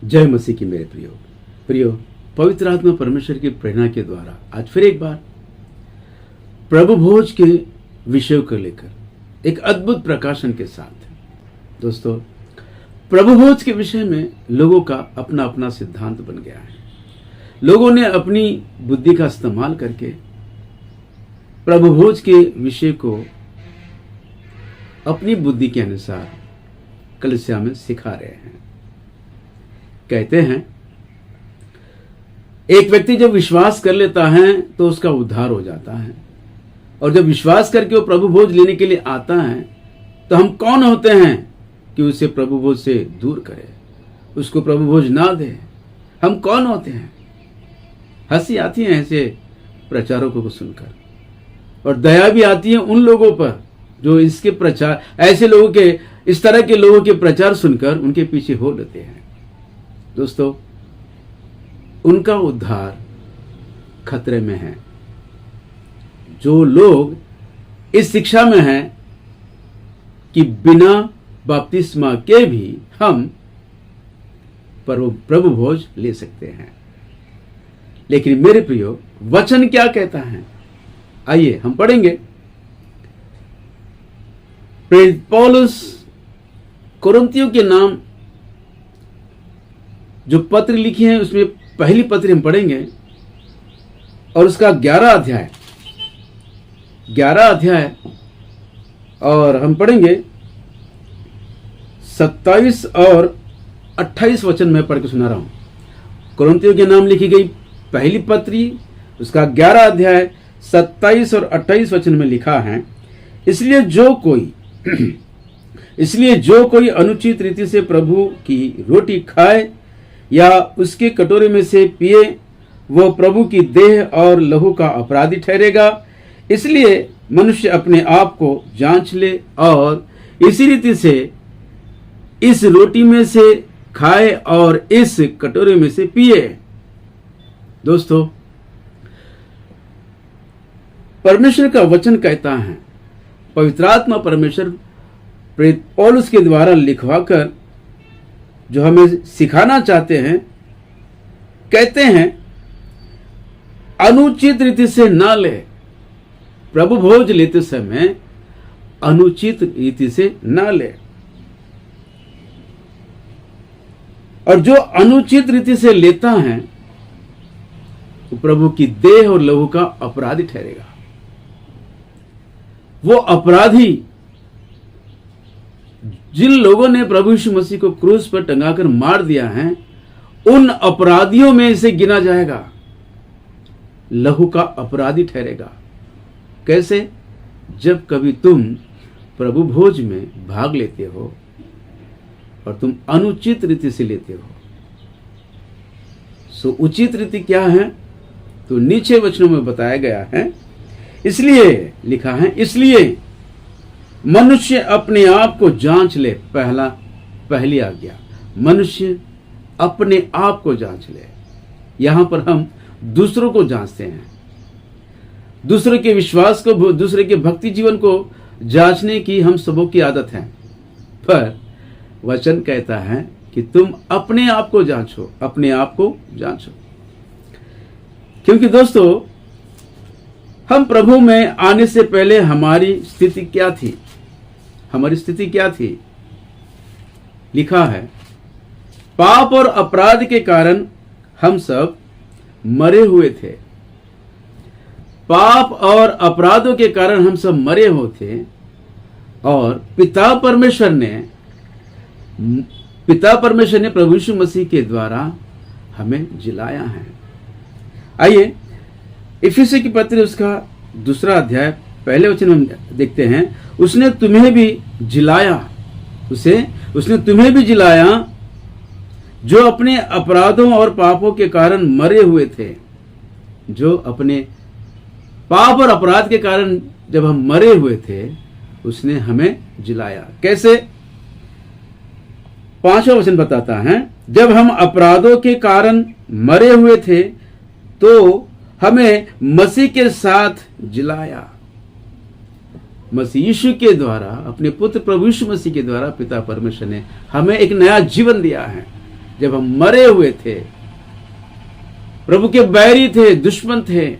जय मसीह की मेरे प्रियो पवित्र आत्मा परमेश्वर की प्रेरणा के द्वारा आज फिर एक बार प्रभु भोज के विषय को लेकर एक अद्भुत प्रकाशन के साथ दोस्तों, प्रभु भोज के विषय में लोगों का अपना अपना सिद्धांत बन गया है। लोगों ने अपनी बुद्धि का इस्तेमाल करके प्रभु भोज के विषय को अपनी बुद्धि के अनुसार कलीसिया में सिखा रहे हैं। कहते हैं एक व्यक्ति जब विश्वास कर लेता है तो उसका उद्धार हो जाता है, और जब विश्वास करके वो प्रभु भोज लेने के लिए आता है तो हम कौन होते हैं कि उसे प्रभु भोज से दूर करें, उसको प्रभु भोज ना दे। हम कौन होते हैं? हंसी आती है ऐसे प्रचारकों को सुनकर, और दया भी आती है उन लोगों पर जो इसके प्रचार, ऐसे लोगों के, इस तरह के लोगों के प्रचार सुनकर उनके पीछे हो लेते हैं। दोस्तों, उनका उद्धार खतरे में है। जो लोग इस शिक्षा में हैं कि बिना बपतिस्मा के भी हम प्रभु भोज ले सकते हैं। लेकिन मेरे प्रियो, वचन क्या कहता है? आइए हम पढ़ेंगे। प्रेरित पौलुस कुरिन्थियों के नाम जो पत्र लिखी है उसमें पहली पत्र हम पढ़ेंगे, और उसका 11 अध्याय और हम पढ़ेंगे 27 और 28 वचन में पढ़ के सुना रहा हूं। कुरिन्थियों के नाम लिखी गई पहली पत्री, उसका 11 अध्याय 27 और 28 वचन में लिखा है, इसलिए जो कोई अनुचित रीति से प्रभु की रोटी खाए या उसके कटोरे में से पिए, वह प्रभु की देह और लहू का अपराधी ठहरेगा। इसलिए मनुष्य अपने आप को जांच ले और इसी रीति से इस रोटी में से खाए और इस कटोरे में से पिए। दोस्तों, परमेश्वर का वचन कहता है, पवित्र आत्मा परमेश्वर प्रेरित पौलुस के द्वारा लिखवाकर जो हमें सिखाना चाहते हैं, कहते हैं अनुचित रीति से ना ले। प्रभु भोज लेते समय अनुचित रीति से ना ले, और जो अनुचित रीति से लेता है वो प्रभु की देह और लहू का अपराधी ठहरेगा। वो अपराधी जिन लोगों ने प्रभु यीशु मसीह को क्रूस पर टंगाकर मार दिया है, उन अपराधियों में इसे गिना जाएगा। लहू का अपराधी ठहरेगा। कैसे? जब कभी तुम प्रभु भोज में भाग लेते हो और तुम अनुचित रीति से लेते हो। सो उचित रीति क्या है? तो नीचे वचनों में बताया गया है, इसलिए लिखा है, इसलिए मनुष्य अपने आप को जांच ले। पहली आज्ञा, मनुष्य अपने आप को जांच ले। यहां पर हम दूसरों को जांचते हैं, दूसरे के विश्वास को, दूसरे के भक्ति जीवन को जांचने की हम सबों की आदत है। पर वचन कहता है कि तुम अपने आप को जांचो, अपने आप को जांचो। क्योंकि दोस्तों, हम प्रभु में आने से पहले हमारी स्थिति क्या थी? हमारी स्थिति क्या थी? लिखा है, पाप और अपराध के कारण हम सब मरे हुए थे। पाप और अपराधों के कारण हम सब मरे हुए थे, और पिता परमेश्वर ने प्रभु यीशु मसीह के द्वारा हमें जिलाया है। आइए इफिसियों की पत्री उसका 2 अध्याय पहले वचन में देखते हैं, उसने तुम्हें भी जिलाया, उसने तुम्हें भी जिलाया जो अपने अपराधों और पापों के कारण मरे हुए थे। जो अपने पाप और अपराध के कारण जब हम मरे हुए थे, उसने हमें जिलाया। कैसे? 5वां वचन बताता है, जब हम अपराधों के कारण मरे हुए थे तो हमें मसीह के साथ जिलाया। मसीह यीशु के द्वारा, अपने पुत्र प्रभु यीशु मसीह के द्वारा पिता परमेश्वर ने हमें एक नया जीवन दिया है। जब हम मरे हुए थे, प्रभु के बैरी थे, दुश्मन थे,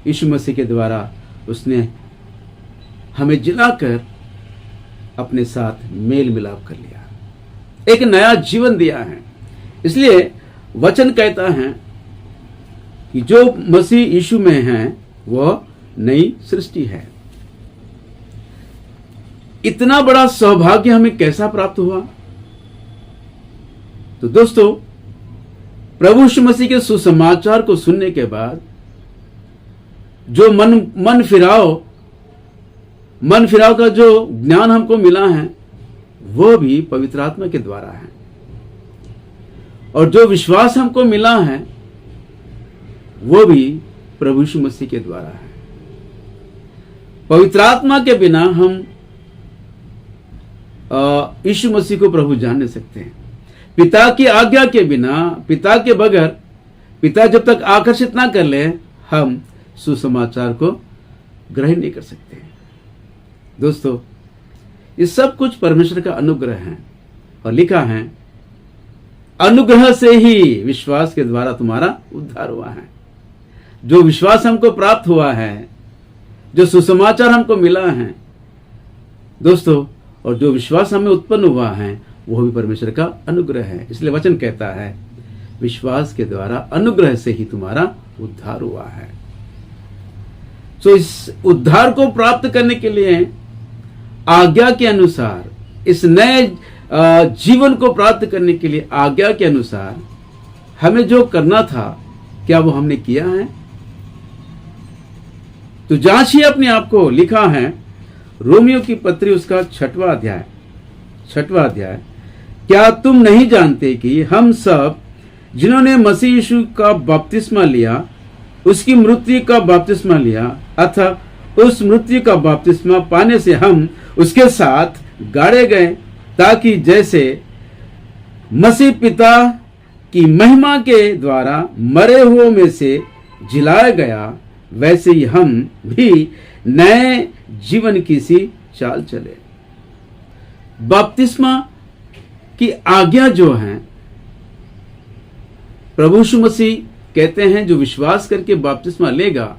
यीशु मसीह के द्वारा उसने हमें जिलाकर अपने साथ मेल मिलाप कर लिया, एक नया जीवन दिया है। इसलिए वचन कहता है कि जो मसीह यीशु में है वह नई सृष्टि है। इतना बड़ा सौभाग्य हमें कैसा प्राप्त हुआ? तो दोस्तों, प्रभु यीशु मसीह के सुसमाचार को सुनने के बाद जो मन फिराव का जो ज्ञान हमको मिला है वो भी पवित्र आत्मा के द्वारा है, और जो विश्वास हमको मिला है वो भी प्रभु यीशु मसीह के द्वारा है। पवित्र आत्मा के बिना हम यीशु मसीह को प्रभु जान नहीं सकते हैं। पिता की आज्ञा के बिना, पिता के बगैर, पिता जब तक आकर्षित ना कर ले, हम सुसमाचार को ग्रहण नहीं कर सकते। दोस्तों, ये सब कुछ परमेश्वर का अनुग्रह है, और लिखा है अनुग्रह से ही विश्वास के द्वारा तुम्हारा उद्धार हुआ है। जो विश्वास हमको प्राप्त हुआ है, जो सुसमाचार हमको मिला है दोस्तों, और जो विश्वास हमें उत्पन्न हुआ है वो भी परमेश्वर का अनुग्रह है। इसलिए वचन कहता है विश्वास के द्वारा अनुग्रह से ही तुम्हारा उद्धार हुआ है। तो इस उद्धार को प्राप्त करने के लिए आज्ञा के अनुसार, इस नए जीवन को प्राप्त करने के लिए आज्ञा के अनुसार हमें जो करना था, क्या वो हमने किया है? तो जांचिए अपने आप को। लिखा है रोमियो की पत्री उसका 6वां अध्याय, क्या तुम नहीं जानते कि हम सब जिन्होंने मसीह यीशु का बपतिस्मा लिया, उसकी मृत्यु का बपतिस्मा लिया, अतः उस मृत्यु का बपतिस्मा पाने से हम उसके साथ गाड़े गए, ताकि जैसे मसीह पिता की महिमा के द्वारा मरे हुओं में से जिलाया गया, वैसे ही हम भी नए जीवन की सी चाल चले। बपतिस्मा की आज्ञा जो है, प्रभु यीशु मसीह कहते हैं जो विश्वास करके बपतिस्मा लेगा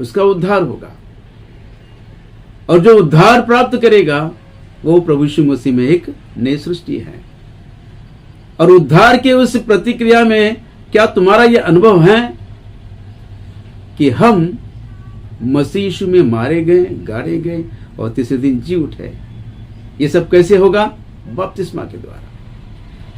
उसका उद्धार होगा, और जो उद्धार प्राप्त करेगा वो प्रभु यीशु मसीह में एक नई सृष्टि है। और उद्धार के उस प्रतिक्रिया में क्या तुम्हारा यह अनुभव है कि हम मसीह यीशु में मारे गए, गाड़े गए और तीसरे दिन जी उठे? ये सब कैसे होगा? बपतिस्मा के द्वारा।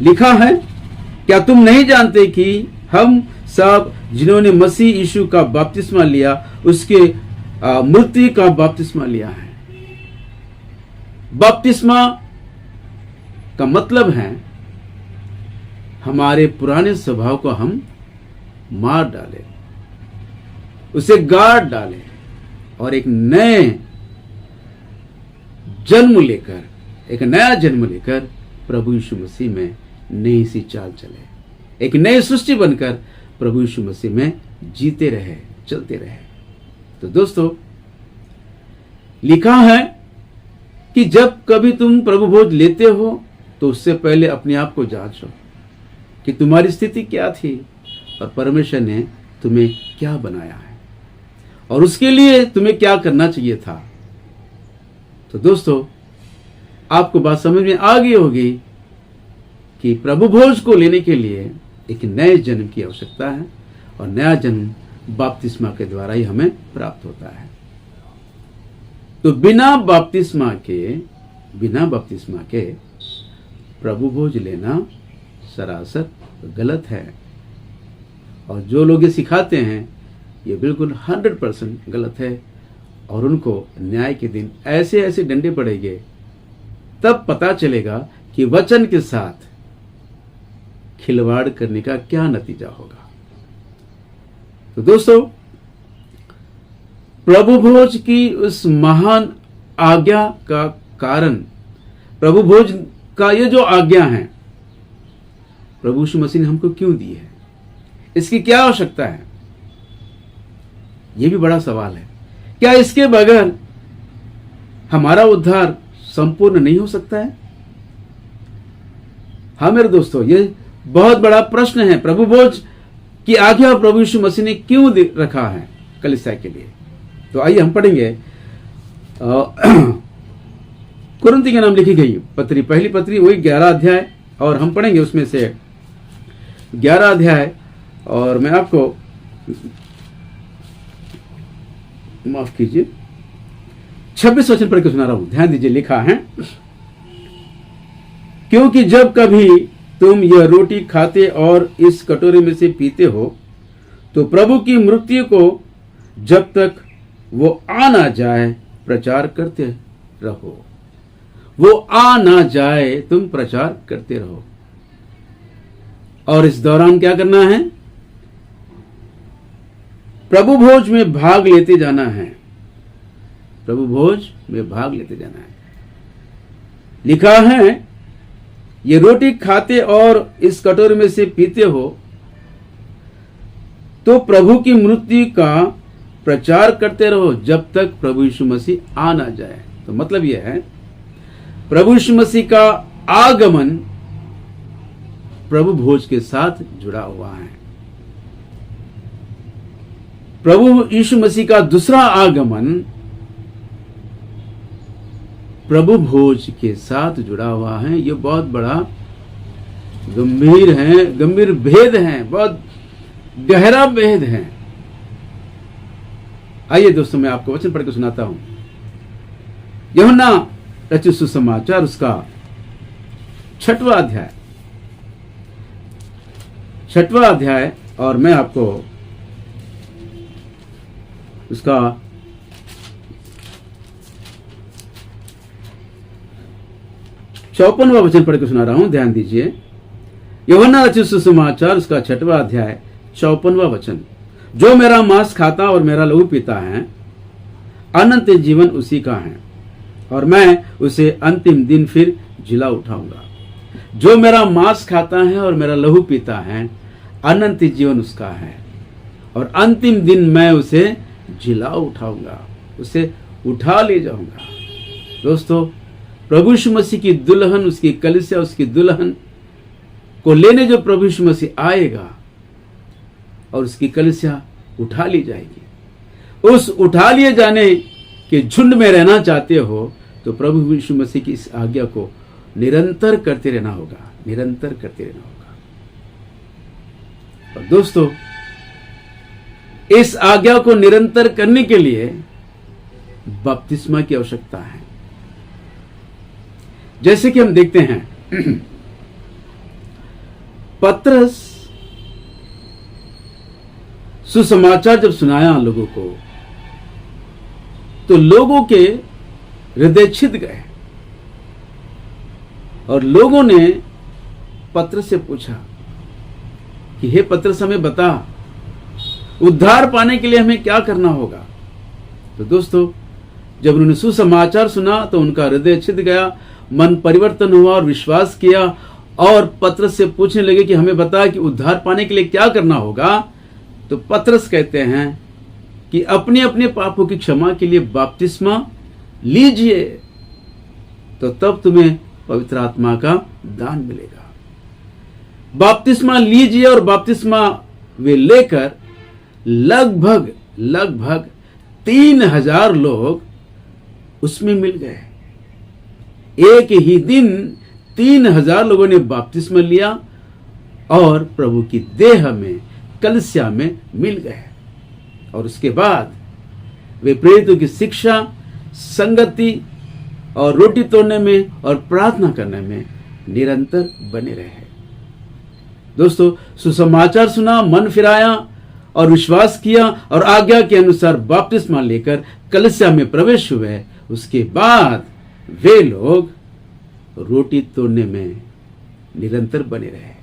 लिखा है क्या तुम नहीं जानते कि हम सब जिन्होंने मसीह यीशु का बपतिस्मा लिया, उसके मृत्यु का बपतिस्मा लिया है। बपतिस्मा का मतलब है हमारे पुराने स्वभाव को हम मार डालें, उसे गाड़ डालें, और एक नए जन्म लेकर, एक नया जन्म लेकर प्रभु यीशु मसीह में नई सी चाल चले, एक नई सृष्टि बनकर प्रभु यीशु मसीह में जीते रहे, चलते रहे। तो दोस्तों, लिखा है कि जब कभी तुम प्रभु भोज लेते हो तो उससे पहले अपने आप को जांचो कि तुम्हारी स्थिति क्या थी और परमेश्वर ने तुम्हें क्या बनाया है, और उसके लिए तुम्हें क्या करना चाहिए था। तो दोस्तों, आपको बात समझ में आ गई होगी कि प्रभु भोज को लेने के लिए एक नए जन्म की आवश्यकता है, और नया जन्म बपतिस्मा के द्वारा ही हमें प्राप्त होता है। तो बिना बपतिस्मा के प्रभु भोज लेना सरासर गलत है, और जो लोग ये सिखाते हैं ये बिल्कुल 100% गलत है, और उनको न्याय के दिन ऐसे ऐसे डंडे पड़ेंगे, तब पता चलेगा कि वचन के साथ खिलवाड़ करने का क्या नतीजा होगा। तो दोस्तों, प्रभु भोज की उस महान आज्ञा का कारण, प्रभु भोज का ये जो आज्ञा है प्रभु यीशु मसीह ने हमको क्यों दी है, इसकी क्या आवश्यकता है, ये भी बड़ा सवाल है। क्या इसके बगैर हमारा उद्धार संपूर्ण नहीं हो सकता है? हाँ मेरे दोस्तों, ये बहुत बड़ा प्रश्न है। प्रभु भोज की आज्ञा प्रभु यीशु मसीह ने क्यों रखा है कलीसिया के लिए? तो आइए हम पढ़ेंगे कुरिन्ती के नाम लिखी गई पत्री, पहली पत्री, वही 11 अध्याय, और हम पढ़ेंगे उसमें से 11 अध्याय, और मैं आपको माफ कीजिए 26 वचन पढ़ के सुना रहा हूं। ध्यान दीजिए, लिखा है, क्योंकि जब कभी तुम यह रोटी खाते और इस कटोरे में से पीते हो तो प्रभु की मृत्यु को जब तक वो आ ना जाए प्रचार करते रहो। वो आ ना जाए तुम प्रचार करते रहो। और इस दौरान क्या करना है? प्रभु भोज में भाग लेते जाना है। प्रभु भोज में भाग लेते जाना है। लिखा है, ये रोटी खाते और इस कटोरे में से पीते हो तो प्रभु की मृत्यु का प्रचार करते रहो जब तक प्रभु यीशु मसीह आ ना जाए। तो मतलब यह है, प्रभु यीशु मसीह का आगमन प्रभु भोज के साथ जुड़ा हुआ है। प्रभु यीशु मसीह का दूसरा आगमन प्रभु भोज के साथ जुड़ा हुआ है। यह बहुत बड़ा गंभीर भेद है, बहुत गहरा भेद है। आइए दोस्तों, मैं आपको वचन पढ़ के सुनाता हूं। यूहन्ना रचित सुसमाचार, उसका 6वां अध्याय, और मैं आपको उसका 54वां वचन पढ़ के सुना रहा हूं। ध्यान दीजिए, यूहन्ना रचित सुसमाचार, उसका 6वां अध्याय 54वां वचन, जो मेरा मांस खाता और मेरा लहू पीता है अनंत जीवन उसी का है, और मैं उसे अंतिम दिन फिर जिला उठाऊंगा। जो मेरा मांस खाता है और मेरा लहू पीता है अनंत जीवन उसका है, और अंतिम दिन मैं उसे जिला उठाऊंगा, उसे उठा ले जाऊंगा। दोस्तों, प्रभु यीशु मसीह की दुल्हन, उसकी कलीसिया, उसकी दुल्हन को लेने जो प्रभु यीशु मसीह आएगा और उसकी कलीसिया उठा ली जाएगी। उस उठा लिए जाने के झुंड में रहना चाहते हो तो प्रभु यीशु मसीह की इस आज्ञा को निरंतर करते रहना होगा, निरंतर करते रहना होगा। और दोस्तों, इस आज्ञा को निरंतर करने के लिए बपतिस्मा की आवश्यकता है। जैसे कि हम देखते हैं पतरस सुसमाचार जब सुनाया लोगों को, तो लोगों के हृदय छिद गए, और लोगों ने पतरस से पूछा कि हे पतरस, हमें बता, उद्धार पाने के लिए हमें क्या करना होगा? तो दोस्तों, जब उन्होंने सुसमाचार सुना तो उनका हृदय छिद गया, मन परिवर्तन हुआ और विश्वास किया, और पतरस से पूछने लगे कि हमें बता कि उद्धार पाने के लिए क्या करना होगा। तो पतरस कहते हैं कि अपने अपने पापों की क्षमा के लिए बपतिस्मा लीजिए, तो तब तुम्हें पवित्र आत्मा का दान मिलेगा। बपतिस्मा लीजिए, और बपतिस्मा वे लेकर लगभग 3000 लोग उसमें मिल गए। एक ही दिन 3000 लोगों ने बपतिस्मा लिया और प्रभु की देह में, कलीसिया में मिल गए। और उसके बाद वे प्रेरितों की शिक्षा, संगति और रोटी तोड़ने में और प्रार्थना करने में निरंतर बने रहे। दोस्तों, सुसमाचार सुना, मन फिराया और विश्वास किया, और आज्ञा के अनुसार बपतिस्मा लेकर कलीसिया में प्रवेश हुए। उसके बाद वे लोग रोटी तोड़ने में निरंतर बने रहे।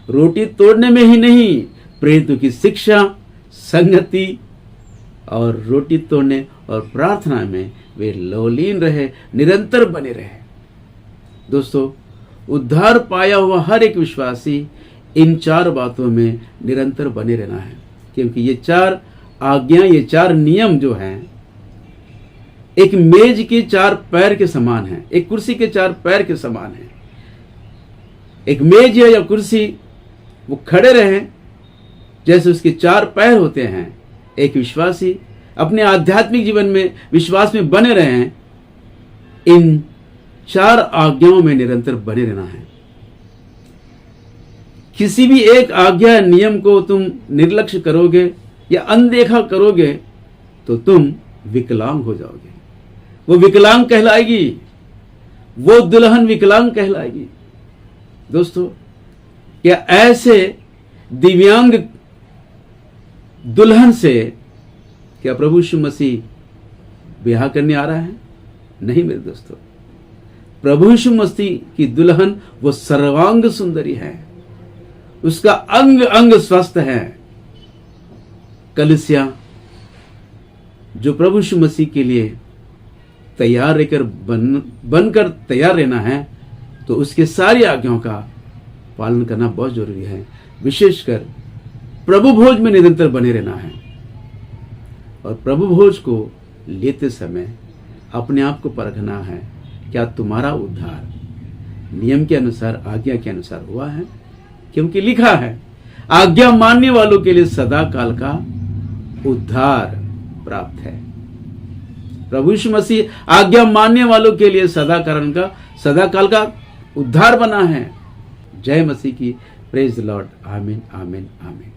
रोटी तोड़ने में ही नहीं, प्रेरितों की शिक्षा, संगति और रोटी तोड़ने और प्रार्थना में वे लवलीन रहे, निरंतर बने रहे। दोस्तों, उद्धार पाया हुआ हर एक विश्वासी इन 4 बातों में निरंतर बने रहना है, क्योंकि ये 4 आज्ञा, ये 4 नियम जो हैं, एक मेज के 4 पैर के समान है, एक कुर्सी के 4 पैर के समान है। एक मेज या कुर्सी वो खड़े रहें जैसे उसके 4 पैर होते हैं। एक विश्वासी अपने आध्यात्मिक जीवन में विश्वास में बने रहें, इन 4 आज्ञाओं में निरंतर बने रहना है। किसी भी एक आज्ञा नियम को तुम निर्लक्ष्य करोगे या अनदेखा करोगे तो तुम विकलांग हो जाओगे। वो विकलांग कहलाएगी, वो दुल्हन विकलांग कहलाएगी। दोस्तों, क्या ऐसे दिव्यांग दुल्हन से क्या प्रभु यीशु मसीह ब्याह करने आ रहा है? नहीं मेरे दोस्तों, प्रभु यीशु मसीह की दुल्हन वो सर्वांग सुंदरी है, उसका अंग अंग स्वस्थ है। कलीसिया जो प्रभु यीशु मसीह के लिए तैयार रहकर बनकर तैयार रहना है, तो उसके सारी आज्ञाओं का पालन करना बहुत जरूरी है। विशेषकर प्रभु भोज में निरंतर बने रहना है। और प्रभु भोज को लेते समय अपने आप को परखना है, क्या तुम्हारा उद्धार नियम के अनुसार, आज्ञा के अनुसार हुआ है? क्योंकि लिखा है, आज्ञा मानने वालों के लिए सदा काल का उद्धार प्राप्त है। प्रभु यीशु मसीह आज्ञा मानने वालों के लिए सदा काल का उद्धार बना है। जय मसीह की। Praise the Lord. आमीन, आमीन, आमीन।